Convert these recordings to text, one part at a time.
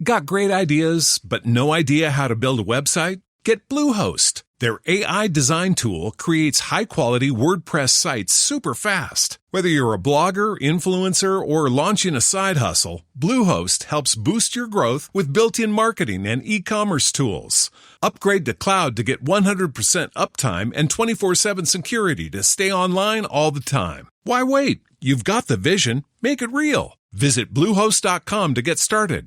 Got great ideas, but no idea how to build a website? Get Bluehost. Their AI design tool creates high-quality WordPress sites super fast. Whether you're a blogger, influencer, or launching a side hustle, Bluehost helps boost your growth with built-in marketing and e-commerce tools. Upgrade to cloud to get 100% uptime and 24/7 security to stay online all the time. Why wait? You've got the vision. Make it real. Visit Bluehost.com to get started.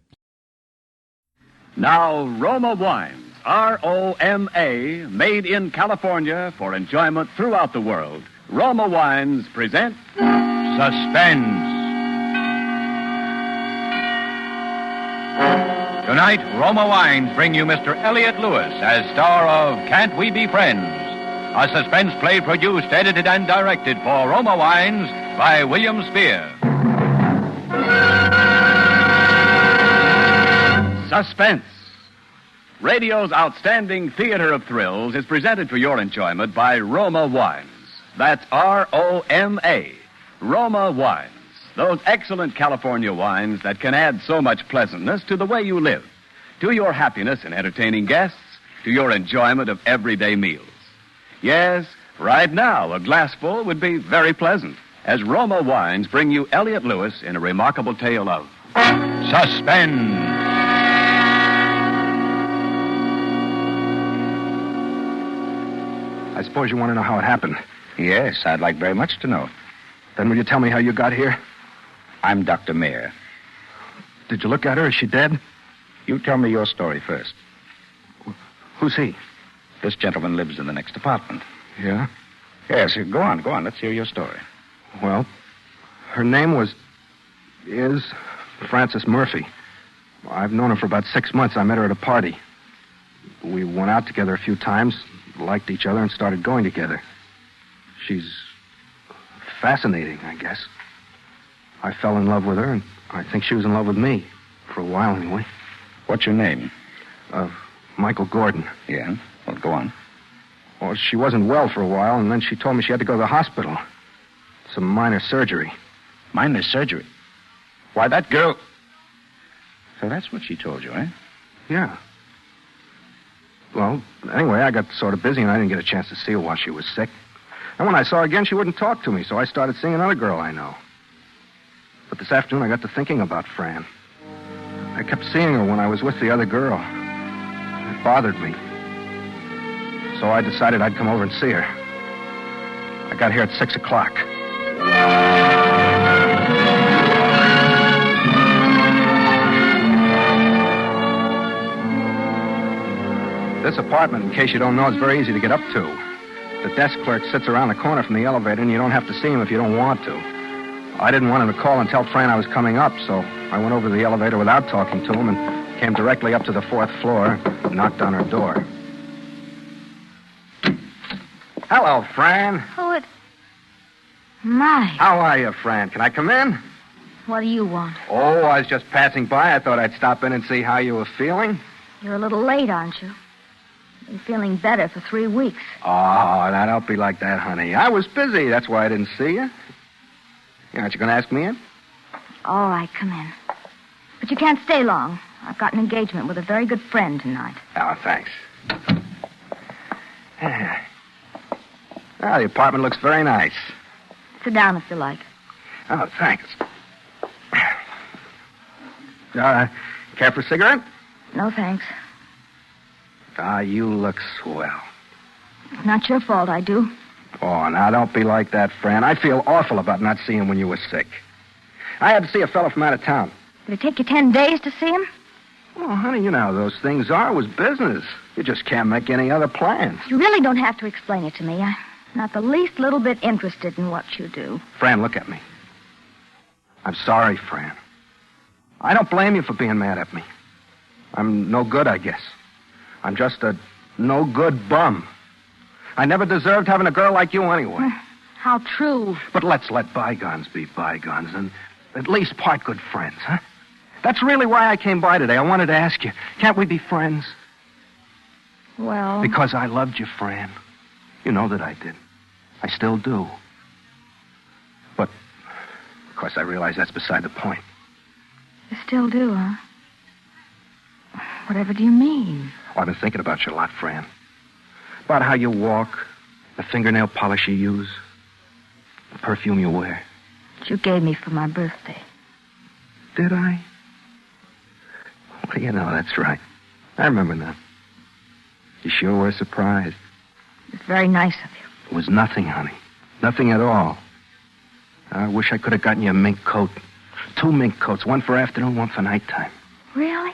Now, Roma Wines, R-O-M-A, made in California for enjoyment throughout the world. Roma Wines present Suspense. Tonight, Roma Wines bring you Mr. Elliot Lewis as star of Can't We Be Friends? A suspense play produced, edited, and directed for Roma Wines by William Spear. Suspense. Radio's outstanding theater of thrills is presented for your enjoyment by Roma Wines. That's R-O-M-A. Roma Wines. Those excellent California wines that can add so much pleasantness to the way you live, to your happiness in entertaining guests, to your enjoyment of everyday meals. Yes, right now, a glassful would be very pleasant, as Roma Wines bring you Elliot Lewis in a remarkable tale of Suspense. I suppose you want to know how it happened. Yes, I'd like very much to know. Then will you tell me how you got here? I'm Dr. Mayer. Did you look at her? Is she dead? You tell me your story first. Who's he? This gentleman lives in the next apartment. Yeah? Yes, go on. Let's hear your story. Well, her name is Frances Murphy. I've known her for about 6 months. I met her at a party. We went out together a few times, liked each other, and started going together. She's fascinating, I guess. I fell in love with her, and I think she was in love with me. For a while, anyway. What's your name? Michael Gordon. Yeah? Well, go on. Well, she wasn't well for a while, and then she told me she had to go to the hospital. Some minor surgery. Minor surgery? Why, that girl... So that's what she told you, eh? Yeah. Well, anyway, I got sort of busy, and I didn't get a chance to see her while she was sick. And when I saw her again, she wouldn't talk to me, so I started seeing another girl I know. But this afternoon, I got to thinking about Fran. I kept seeing her when I was with the other girl. It bothered me. So I decided I'd come over and see her. I got here at 6 o'clock. This apartment, in case you don't know, is very easy to get up to. The desk clerk sits around the corner from the elevator, and you don't have to see him if you don't want to. I didn't want him to call and tell Fran I was coming up, so I went over to the elevator without talking to him and came directly up to the 4th floor and knocked on her door. Hello, Fran. My. How are you, Fran? Can I come in? What do you want? Oh, I was just passing by. I thought I'd stop in and see how you were feeling. You're a little late, aren't you? Been feeling better for 3 weeks. Oh, now don't be like that, honey. I was busy. That's why I didn't see you. Aren't you going to ask me in? All right, come in. But you can't stay long. I've got an engagement with a very good friend tonight. Oh, thanks. Well, the apartment looks very nice. Sit down if you like. Oh, thanks. Care for a cigarette? No, thanks. You look swell. It's not your fault I do. Oh, now, don't be like that, Fran. I feel awful about not seeing him when you were sick. I had to see a fellow from out of town. Did it take you 10 days to see him? Oh, honey, you know how those things are. It was business. You just can't make any other plans. You really don't have to explain it to me. I'm not the least little bit interested in what you do. Fran, look at me. I'm sorry, Fran. I don't blame you for being mad at me. I'm no good, I guess. I'm just a no-good bum. I never deserved having a girl like you anyway. How true. But let's let bygones be bygones and at least part good friends, huh? That's really why I came by today. I wanted to ask you, can't we be friends? Well... Because I loved you, Fran. You know that I did. I still do. But, of course, I realize that's beside the point. You still do, huh? Whatever do you mean? Oh, I've been thinking about you a lot, Fran. About how you walk, the fingernail polish you use, the perfume you wear. That you gave me for my birthday. Did I? Well, you know, that's right. I remember now. You sure were surprised. It was very nice of you. It was nothing, honey. Nothing at all. I wish I could have gotten you a mink coat. 2 mink coats, one for afternoon, one for nighttime. Really?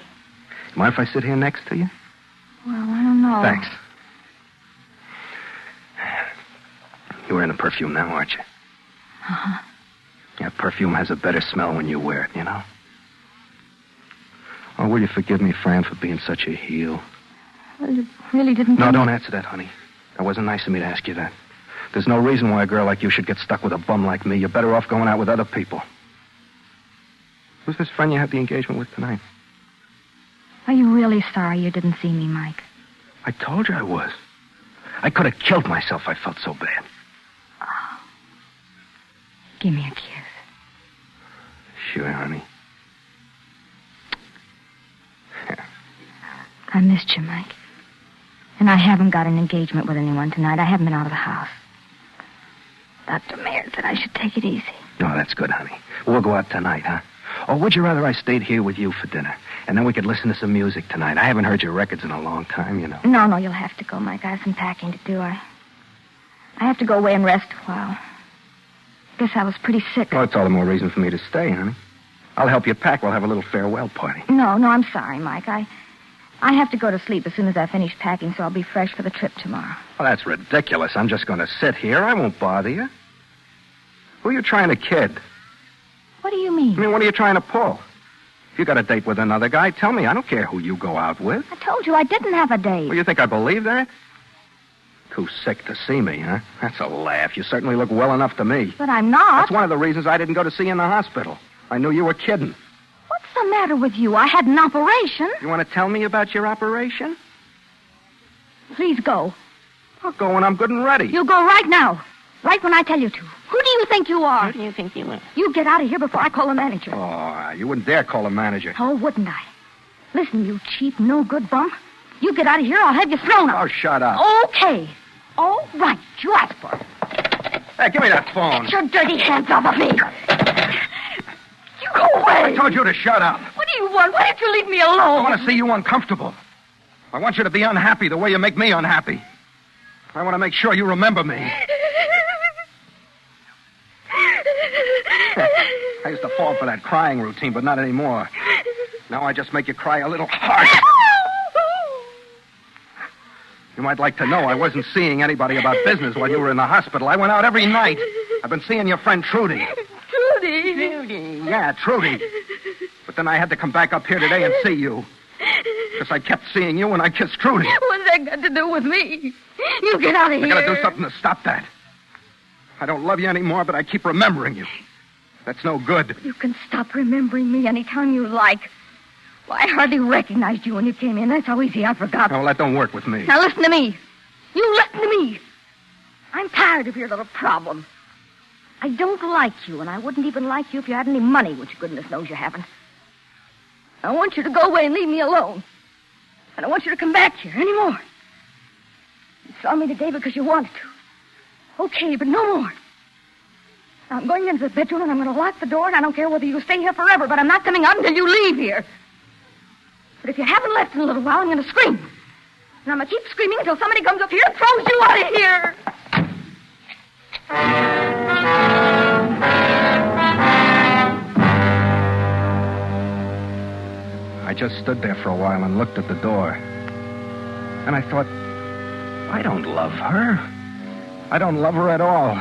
Mind if I sit here next to you? Well, I don't know. Thanks. You're wearing the perfume now, aren't you? Uh-huh. Yeah, perfume has a better smell when you wear it, you know? Oh, will you forgive me, Fran, for being such a heel? Well, you really didn't... No, don't answer that, honey. That wasn't nice of me to ask you that. There's no reason why a girl like you should get stuck with a bum like me. You're better off going out with other people. Who's this friend you had the engagement with tonight? Are you really sorry you didn't see me, Mike? I told you I was. I could have killed myself. I felt so bad. Oh. Give me a kiss. Sure, honey. I missed you, Mike. And I haven't got an engagement with anyone tonight. I haven't been out of the house. Dr. Mayer said I should take it easy. Oh, that's good, honey. We'll go out tonight, huh? Or would you rather I stayed here with you for dinner? And then we could listen to some music tonight. I haven't heard your records in a long time, you know. No, you'll have to go, Mike. I have some packing to do. I have to go away and rest a while. Guess I was pretty sick. Well, it's all the more reason for me to stay, honey. I'll help you pack. We'll have a little farewell party. No, I'm sorry, Mike. I have to go to sleep as soon as I finish packing, so I'll be fresh for the trip tomorrow. Well, that's ridiculous. I'm just going to sit here. I won't bother you. Who are you trying to kid? What do you mean? I mean, what are you trying to pull? If you got a date with another guy, tell me. I don't care who you go out with. I told you I didn't have a date. Well, you think I believe that? Too sick to see me, huh? That's a laugh. You certainly look well enough to me. But I'm not. That's one of the reasons I didn't go to see you in the hospital. I knew you were kidding. What's the matter with you? I had an operation. You want to tell me about your operation? Please go. I'll go when I'm good and ready. You go right now. Right when I tell you to. Who do you think you are? Who do you think you are? You get out of here before I call the manager. Oh, you wouldn't dare call a manager. Oh, wouldn't I? Listen, you cheap, no-good bum. You get out of here, I'll have you thrown out. Oh, shut up. Okay. All right. You asked for it. Hey, give me that phone. Get your dirty hands off of me. You go away. I told you to shut up. What do you want? Why don't you leave me alone? I want to see you uncomfortable. I want you to be unhappy the way you make me unhappy. I want to make sure you remember me. I used to fall for that crying routine, but not anymore. Now I just make you cry a little harder. You might like to know I wasn't seeing anybody about business while you were in the hospital. I went out every night. I've been seeing your friend Trudy. Trudy? Yeah, Trudy. But then I had to come back up here today and see you. Because I kept seeing you when I kissed Trudy. What's that got to do with me? You get out of here. I gotta do something to stop that. I don't love you anymore, but I keep remembering you. That's no good. You can stop remembering me anytime you like. Well, I hardly recognized you when you came in. That's how easy I forgot. Oh, well, that don't work with me. Now listen to me. You listen to me. I'm tired of your little problem. I don't like you, and I wouldn't even like you if you had any money, which goodness knows you haven't. I want you to go away and leave me alone. I don't want you to come back here anymore. You saw me today because you wanted to. Okay, but no more. Now, I'm going into the bedroom, and I'm going to lock the door, and I don't care whether you stay here forever, but I'm not coming out until you leave here. But if you haven't left in a little while, I'm going to scream. And I'm going to keep screaming until somebody comes up here and throws you out of here. I just stood there for a while and looked at the door. And I thought, I don't love her. I don't love her at all.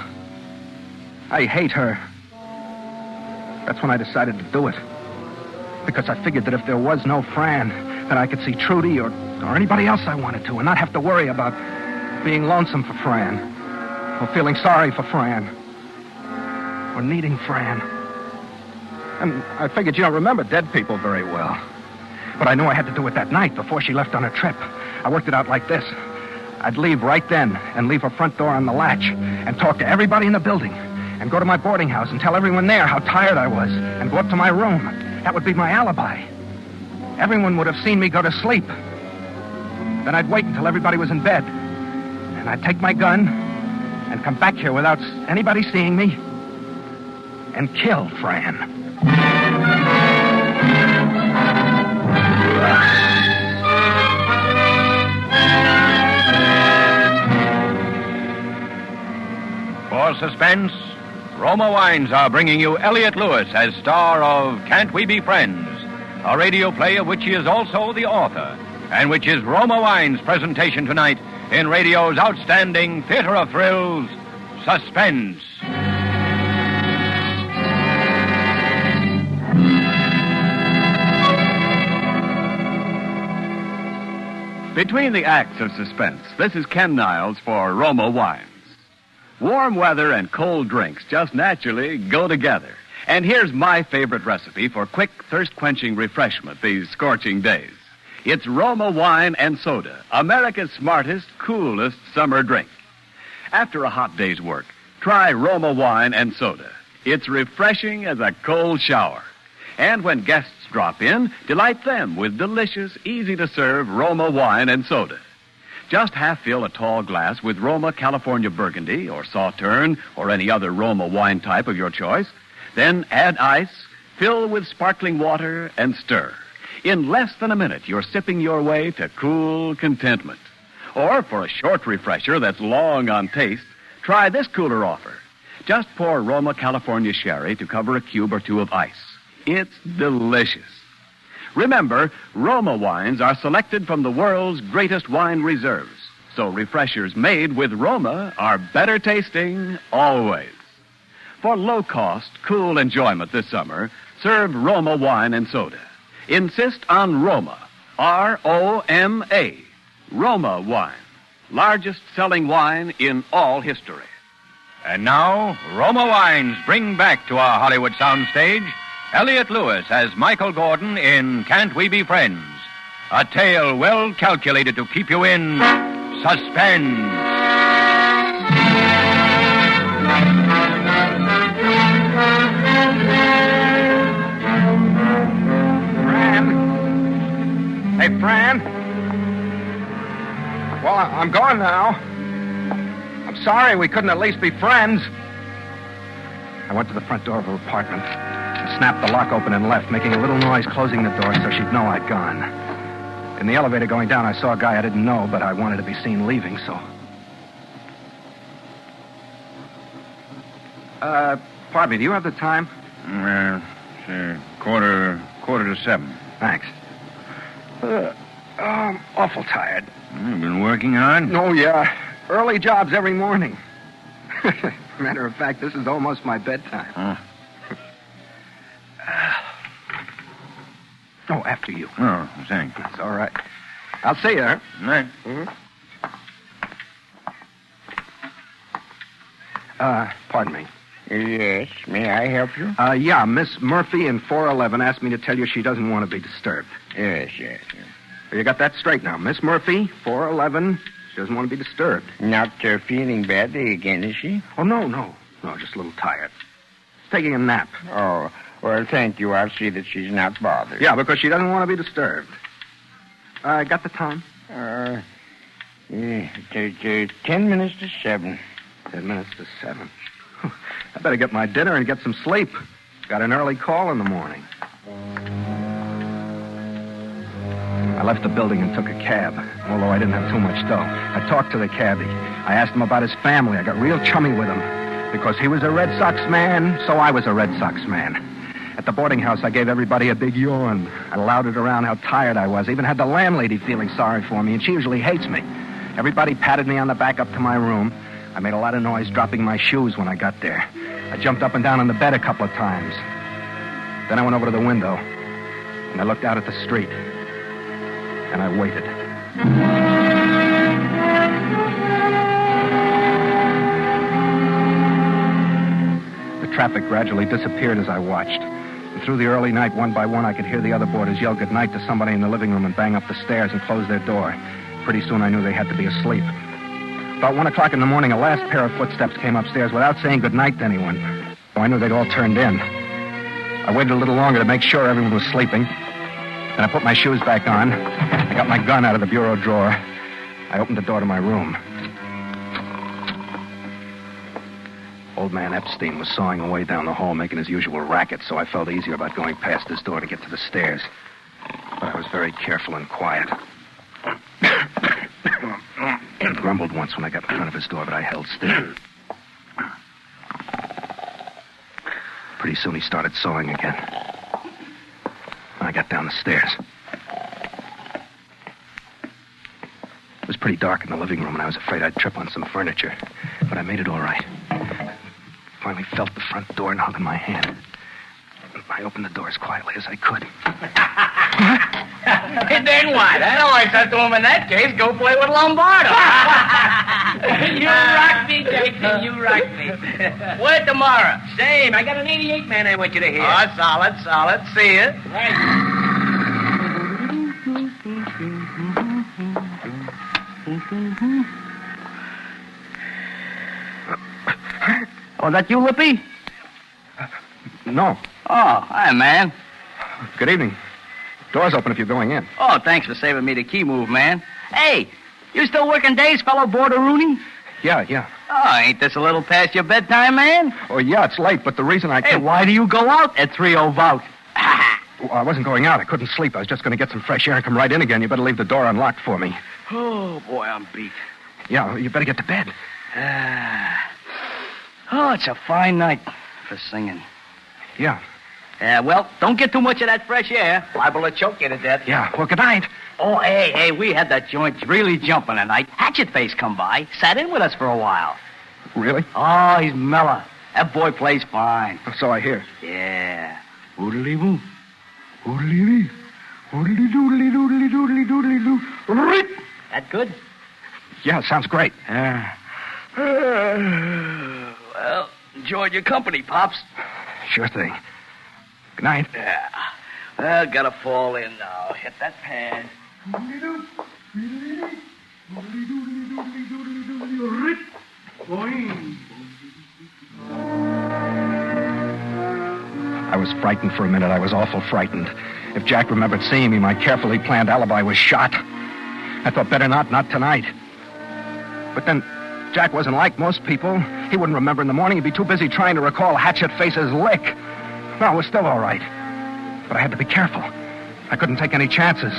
I hate her. That's when I decided to do it. Because I figured that if there was no Fran, then I could see Trudy or anybody else I wanted to and not have to worry about being lonesome for Fran or feeling sorry for Fran or needing Fran. And I figured you don't remember dead people very well. But I knew I had to do it that night before she left on her trip. I worked it out like this. I'd leave right then and leave her front door on the latch and talk to everybody in the building and go to my boarding house and tell everyone there how tired I was and go up to my room. That would be my alibi. everyone would have seen me go to sleep. Then I'd wait until everybody was in bed. And I'd take my gun and come back here without anybody seeing me and kill Fran. For Suspense, Roma Wines are bringing you Elliot Lewis as star of Can't We Be Friends, a radio play of which he is also the author, and which is Roma Wines' presentation tonight in radio's outstanding theater of thrills, Suspense. Between the acts of Suspense, this is Ken Niles for Roma Wines. Warm weather and cold drinks just naturally go together. And here's my favorite recipe for quick, thirst-quenching refreshment these scorching days. It's Roma Wine and Soda, America's smartest, coolest summer drink. After a hot day's work, try Roma Wine and Soda. It's refreshing as a cold shower. And when guests drop in, delight them with delicious, easy-to-serve Roma Wine and Soda. Just half-fill a tall glass with Roma California Burgundy or Sauterne or any other Roma wine type of your choice. Then add ice, fill with sparkling water, and stir. In less than a minute, you're sipping your way to cool contentment. Or for a short refresher that's long on taste, try this cooler offer. Just pour Roma California Sherry to cover a cube or two of ice. It's delicious. Remember, Roma wines are selected from the world's greatest wine reserves. So refreshers made with Roma are better tasting always. For low-cost, cool enjoyment this summer, serve Roma Wine and Soda. Insist on Roma, R-O-M-A, Roma Wine, largest selling wine in all history. And now, Roma Wines bring back to our Hollywood soundstage Elliot Lewis as Michael Gordon in Can't We Be Friends, a tale well calculated to keep you in suspense. Fran? Hey, Fran? Well, I'm going now. I'm sorry we couldn't at least be friends. I went to the front door of her apartment and snapped the lock open and left, making a little noise closing the door so she'd know I'd gone. In the elevator going down, I saw a guy I didn't know, but I wanted to be seen leaving, so... Pardon me, do you have the time? It's quarter to 7. Thanks. I'm awful tired. You've been working hard? Oh, yeah. Early jobs every morning. Matter of fact, this is almost my bedtime. Huh? Oh, after you. Oh, thanks. That's all right. I'll see you, huh? Right. Pardon me. Yes, may I help you? Yeah, Miss Murphy in 411 asked me to tell you she doesn't want to be disturbed. Yes. You got that straight now. Miss Murphy, 411, she doesn't want to be disturbed. Not feeling badly again, is she? Oh, no, just a little tired. Taking a nap. Oh, well, thank you. I'll see that she's not bothered. Yeah, because she doesn't want to be disturbed. Got the time? 10 minutes to 7. 10 minutes to 7. I better get my dinner and get some sleep. Got an early call in the morning. I left the building and took a cab, although I didn't have too much dough. I talked to the cabbie. I asked him about his family. I got real chummy with him. Because he was a Red Sox man, so I was a Red Sox man. At the boarding house, I gave everybody a big yawn. I lauded around how tired I was. I even had the landlady feeling sorry for me, and she usually hates me. Everybody patted me on the back up to my room. I made a lot of noise dropping my shoes when I got there. I jumped up and down on the bed a couple of times. Then I went over to the window, and I looked out at the street. And I waited. The traffic gradually disappeared as I watched. And through the early night, one by one, I could hear the other boarders yell goodnight to somebody in the living room and bang up the stairs and close their door. Pretty soon I knew they had to be asleep. About 1 o'clock in the morning, a last pair of footsteps came upstairs without saying goodnight to anyone. So I knew they'd all turned in. I waited a little longer to make sure everyone was sleeping. Then I put my shoes back on. I got my gun out of the bureau drawer. I opened the door to my room. Old man Epstein was sawing away down the hall, making his usual racket, so I felt easier about going past his door to get to the stairs. But I was very careful and quiet. He grumbled once when I got in front of his door, but I held still. Pretty soon he started sawing again. I got down the stairs. It was pretty dark in the living room, and I was afraid I'd trip on some furniture. But I made it all right. Finally felt the front door knob in my hand. I opened the door as quietly as I could. Then what? I said to him, in that case, go play with Lombardo. You rock me, Jason. You rock me. Where tomorrow? Same. I got an 88 man I want you to hear. Oh, solid. See you. Right. Oh, that you, Lippy? No. Oh, hi, man. Good evening. Door's open if you're going in. Oh, thanks for saving me the key move, man. Hey, you still working days, fellow boarder Rooney? Yeah. Oh, ain't this a little past your bedtime, man? Oh, yeah, it's late, but the reason I... Hey, why do you go out at 3:00 about? Well, I wasn't going out. I couldn't sleep. I was just going to get some fresh air and come right in again. You better leave the door unlocked for me. Oh, boy, I'm beat. Yeah, you better get to bed. Oh, it's a fine night for singing. Yeah. Well, don't get too much of that fresh air. Liable to choke you to death. Yeah, well, good night. Oh, hey, we had that joint really jumping tonight. Hatchet Face come by, sat in with us for a while. Really? Oh, he's mellow. That boy plays fine. So I hear. Yeah. Oodly-boo. Oodly-lee. Oodly-doodly-doodly-doodly-doodly-doo. That good? Yeah, sounds great. Well, enjoyed your company, Pops. Sure thing. Good night. Yeah. Well, gotta fall in now. Hit that pad. I was frightened for a minute. I was awful frightened. If Jack remembered seeing me, my carefully planned alibi was shot. I thought better not tonight. But then, Jack wasn't like most people. He wouldn't remember in the morning. He'd be too busy trying to recall Hatchet Face's lick. No, it was still all right. But I had to be careful. I couldn't take any chances.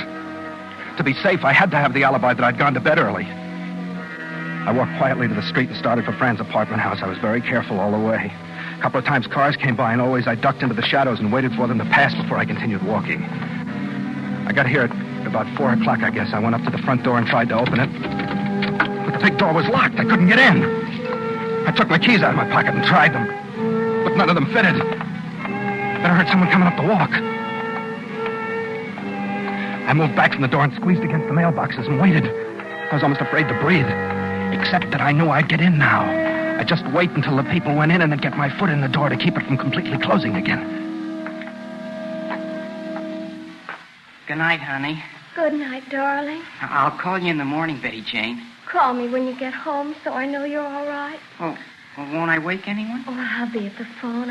To be safe, I had to have the alibi that I'd gone to bed early. I walked quietly to the street and started for Fran's apartment house. I was very careful all the way. A couple of times cars came by, and always I ducked into the shadows and waited for them to pass before I continued walking. I got here at about 4 o'clock, I guess. I went up to the front door and tried to open it. But the big door was locked. I couldn't get in. I took my keys out of my pocket and tried them. But none of them fitted. Then I heard someone coming up the walk. I moved back from the door and squeezed against the mailboxes and waited. I was almost afraid to breathe. Except that I knew I'd get in now. I'd just wait until the people went in and then get my foot in the door to keep it from completely closing again. Good night, honey. Good night, darling. I'll call you in the morning, Betty Jane. Call me when you get home so I know you're all right. Oh, well, won't I wake anyone? Oh, I'll be at the phone.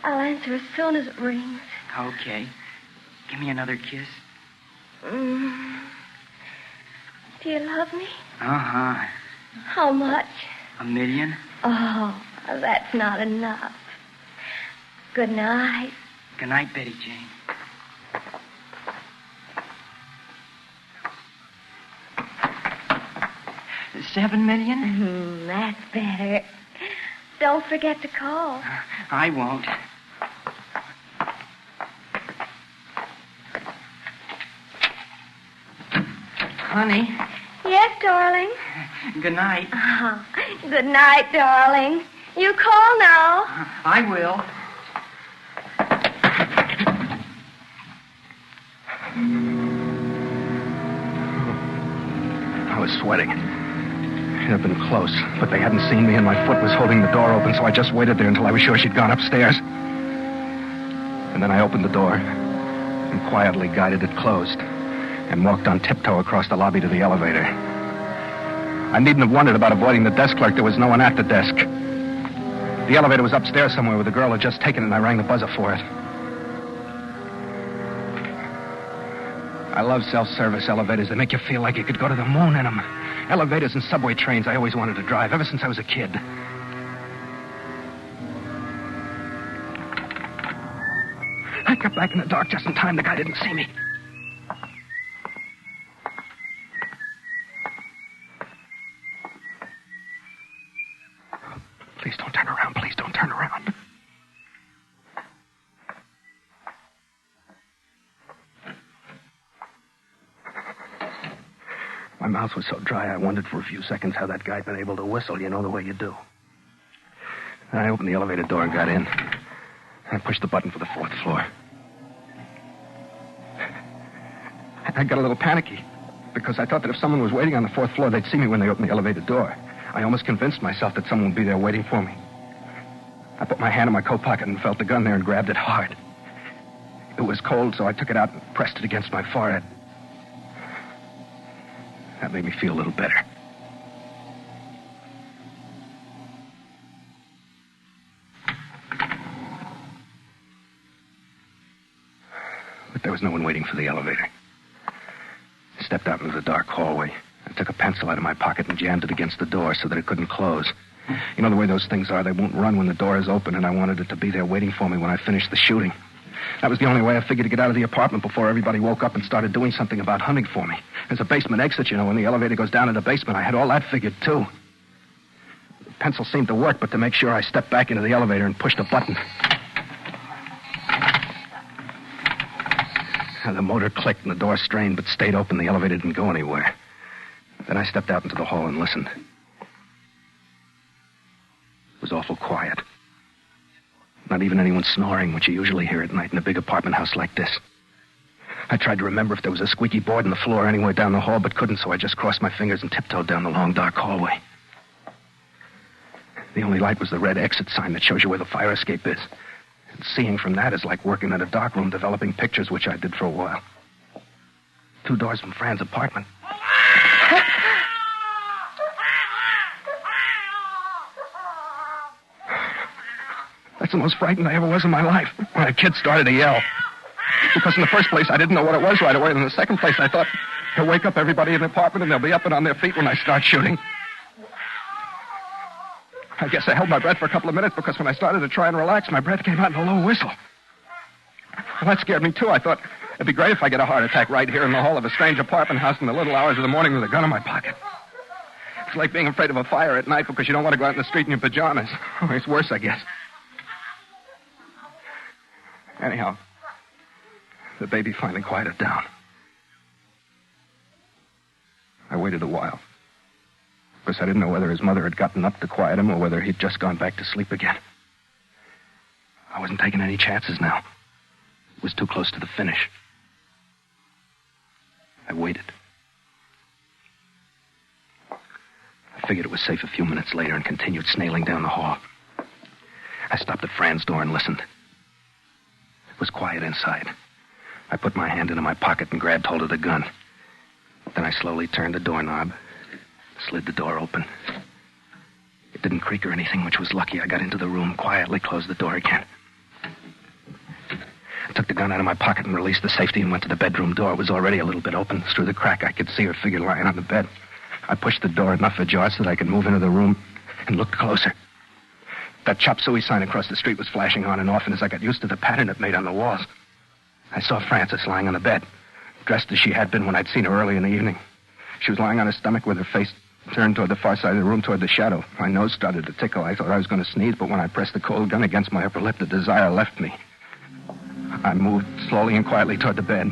I'll answer as soon as it rings. Okay. Give me another kiss. Do you love me? Uh-huh. How much? 1 million. Oh, that's not enough. Good night. Good night, Betty Jane. $7 million? That's better. Don't forget to call. I won't. Honey. Yes, darling. Good night. Oh, good night, darling. You call now. I will. I was sweating. It had been close, but they hadn't seen me and my foot was holding the door open, so I just waited there until I was sure she'd gone upstairs. And then I opened the door and quietly guided it closed and walked on tiptoe across the lobby to the elevator. I needn't have wondered about avoiding the desk clerk. There was no one at the desk. The elevator was upstairs somewhere where the girl had just taken it, and I rang the buzzer for it. I love self-service elevators. They make you feel like you could go to the moon in them. Elevators and subway trains I always wanted to drive ever since I was a kid. I got back in the dark just in time. The guy didn't see me. Please don't turn around. Please don't turn around. My mouth was so dry, I wondered for a few seconds how that guy had been able to whistle, you know, the way you do. And I opened the elevator door and got in. I pushed the button for the 4th floor. I got a little panicky because I thought that if someone was waiting on the 4th floor, they'd see me when they opened the elevator door. I almost convinced myself that someone would be there waiting for me. I put my hand in my coat pocket and felt the gun there and grabbed it hard. It was cold, so I took it out and pressed it against my forehead. That made me feel a little better. But there was no one waiting for the elevator. I stepped out into the dark hallway. I took a pencil out of my pocket and jammed it against the door so that it couldn't close. You know the way those things are, they won't run when the door is open, and I wanted it to be there waiting for me when I finished the shooting. That was the only way I figured to get out of the apartment before everybody woke up and started doing something about hunting for me. There's a basement exit, you know, when the elevator goes down in the basement. I had all that figured, too. The pencil seemed to work, but to make sure, I stepped back into the elevator and pushed a button. And the motor clicked and the door strained, but stayed open. The elevator didn't go anywhere. Then I stepped out into the hall and listened. It was awful quiet. Not even anyone snoring, which you usually hear at night in a big apartment house like this. I tried to remember if there was a squeaky board in the floor anywhere down the hall, but couldn't, so I just crossed my fingers and tiptoed down the long, dark hallway. The only light was the red exit sign that shows you where the fire escape is. And seeing from that is like working in a darkroom developing pictures, which I did for a while. 2 doors from Fran's apartment. That's the most frightened I ever was in my life, when a kid started to yell. Because in the first place, I didn't know what it was right away. And in the second place, I thought, he'll wake up everybody in the apartment and they'll be up and on their feet when I start shooting. I guess I held my breath for a couple of minutes because when I started to try and relax, my breath came out in a low whistle. Well, that scared me, too. I thought, it'd be great if I get a heart attack right here in the hall of a strange apartment house in the little hours of the morning with a gun in my pocket. It's like being afraid of a fire at night because you don't want to go out in the street in your pajamas. Oh, it's worse, I guess. Anyhow, the baby finally quieted down. I waited a while, because I didn't know whether his mother had gotten up to quiet him or whether he'd just gone back to sleep again. I wasn't taking any chances now. It was too close to the finish. I waited. I figured it was safe a few minutes later and continued snailing down the hall. I stopped at Fran's door and listened. It was quiet inside. I put my hand into my pocket and grabbed hold of the gun. Then I slowly turned the doorknob, slid the door open. It didn't creak or anything, which was lucky. I got into the room, quietly closed the door again. I took the gun out of my pocket and released the safety and went to the bedroom door. It was already a little bit open. Through the crack, I could see her figure lying on the bed. I pushed the door enough ajar so that I could move into the room and looked closer. That chop suey sign across the street was flashing on and off, and as I got used to the pattern it made on the walls, I saw Frances lying on the bed, dressed as she had been when I'd seen her early in the evening. She was lying on her stomach with her face turned toward the far side of the room, toward the shadow. My nose started to tickle. I thought I was going to sneeze, but when I pressed the cold gun against my upper lip, the desire left me. I moved slowly and quietly toward the bed.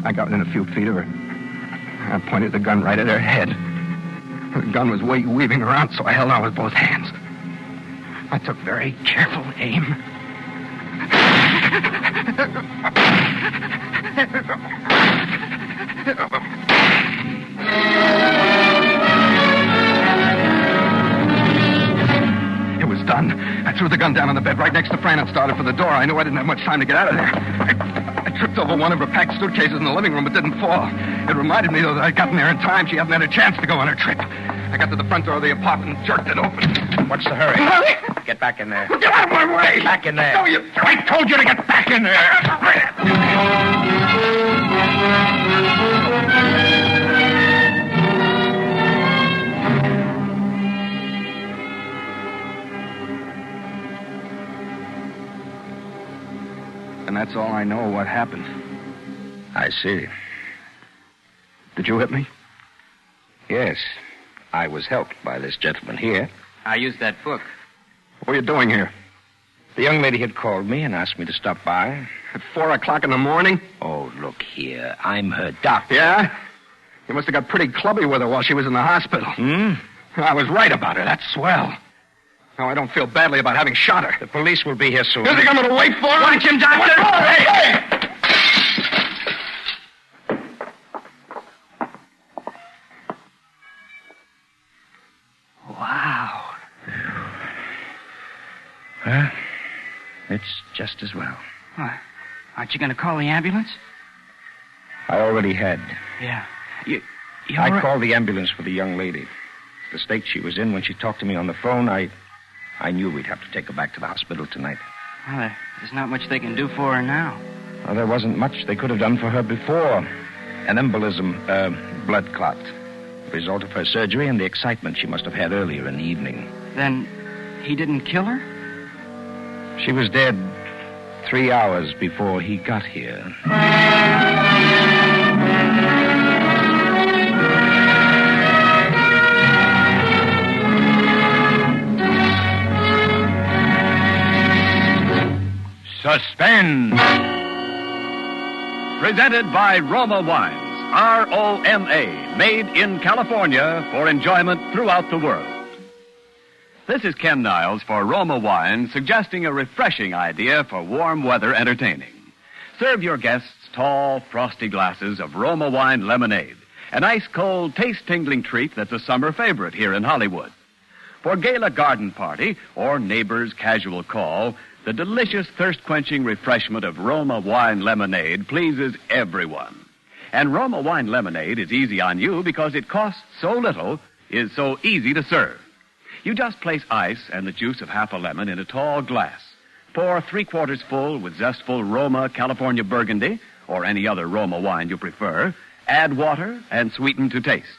I got within a few feet of her. I pointed the gun right at her head. The gun was weaving around, so I held on with both hands. I took very careful aim. It was done. I threw the gun down on the bed right next to Fran and started for the door. I knew I didn't have much time to get out of there. I tripped over one of her packed suitcases in the living room but didn't fall. It reminded me, though, that I'd gotten there in time. She hadn't had a chance to go on her trip. I got to the front door of the apartment and jerked it open. What's the hurry? Get back in there. Get out of my way! Get back in there. No, I told you to get back in there! And that's all I know of what happened. I see. Did you hit me? Yes. I was helped by this gentleman here. I used that book. What are you doing here? The young lady had called me and asked me to stop by. At 4 o'clock in the morning? Oh, look here. I'm her doctor. Yeah? You must have got pretty clubby with her while she was in the hospital. I was right about her. That's swell. Now, I don't feel badly about having shot her. The police will be here soon. You think I'm going to wait for her? Watch him, Doctor! Hey! Wow. Well, it's just as well. What? Aren't you going to call the ambulance? I already had. Yeah. You I all right? called the ambulance for the young lady. The state she was in when she talked to me on the phone, I knew we'd have to take her back to the hospital tonight. Well, there's not much they can do for her now. Well, there wasn't much they could have done for her before. An embolism, blood clot. Result of her surgery and the excitement she must have had earlier in the evening. Then he didn't kill her? She was dead 3 hours before he got here. Suspense. Presented by Roma Wines. R-O-M-A. Made in California for enjoyment throughout the world. This is Ken Niles for Roma Wines, suggesting a refreshing idea for warm weather entertaining. Serve your guests tall, frosty glasses of Roma Wine lemonade, an ice-cold, taste-tingling treat that's a summer favorite here in Hollywood. For gala garden party or neighbor's casual call, the delicious thirst-quenching refreshment of Roma Wine lemonade pleases everyone. And Roma Wine lemonade is easy on you because it costs so little, is so easy to serve. You just place ice and the juice of half a lemon in a tall glass. Pour 3/4 full with zestful Roma California Burgundy or any other Roma wine you prefer. Add water and sweeten to taste.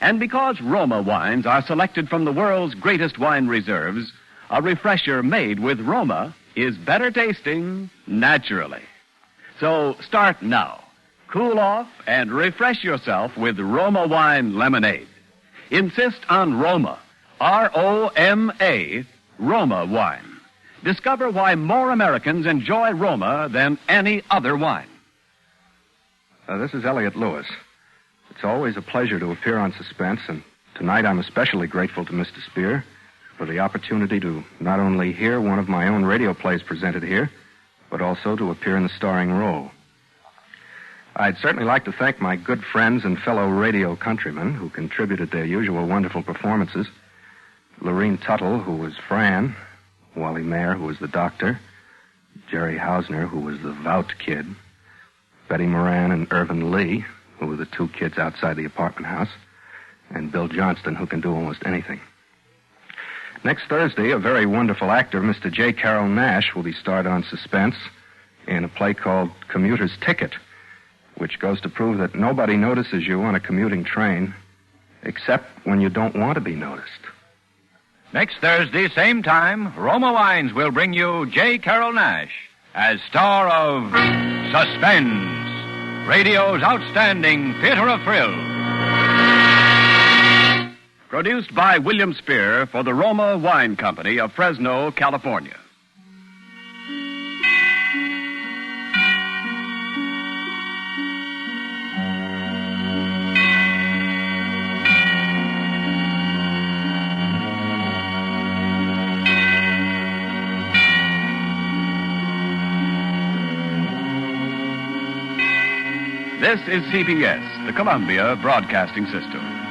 And because Roma wines are selected from the world's greatest wine reserves, a refresher made with Roma is better tasting naturally. So start now. Cool off and refresh yourself with Roma Wine lemonade. Insist on Roma. R-O-M-A, Roma Wine. Discover why more Americans enjoy Roma than any other wine. This is Elliot Lewis. It's always a pleasure to appear on Suspense, and tonight I'm especially grateful to Mr. Spear for the opportunity to not only hear one of my own radio plays presented here, but also to appear in the starring role. I'd certainly like to thank my good friends and fellow radio countrymen who contributed their usual wonderful performances. Lorene Tuttle, who was Fran, Wally Mayer, who was the doctor, Jerry Hausner, who was the Vout kid, Betty Moran and Irvin Lee, who were the two kids outside the apartment house, and Bill Johnston, who can do almost anything. Next Thursday, a very wonderful actor, Mr. J. Carroll Nash, will be starred on Suspense in a play called Commuter's Ticket, which goes to prove that nobody notices you on a commuting train except when you don't want to be noticed. Next Thursday, same time, Roma Wines will bring you J. Carroll Nash as star of Suspense, radio's outstanding theater of thrills. Produced by William Spear for the Roma Wine Company of Fresno, California. This is CBS, the Columbia Broadcasting System.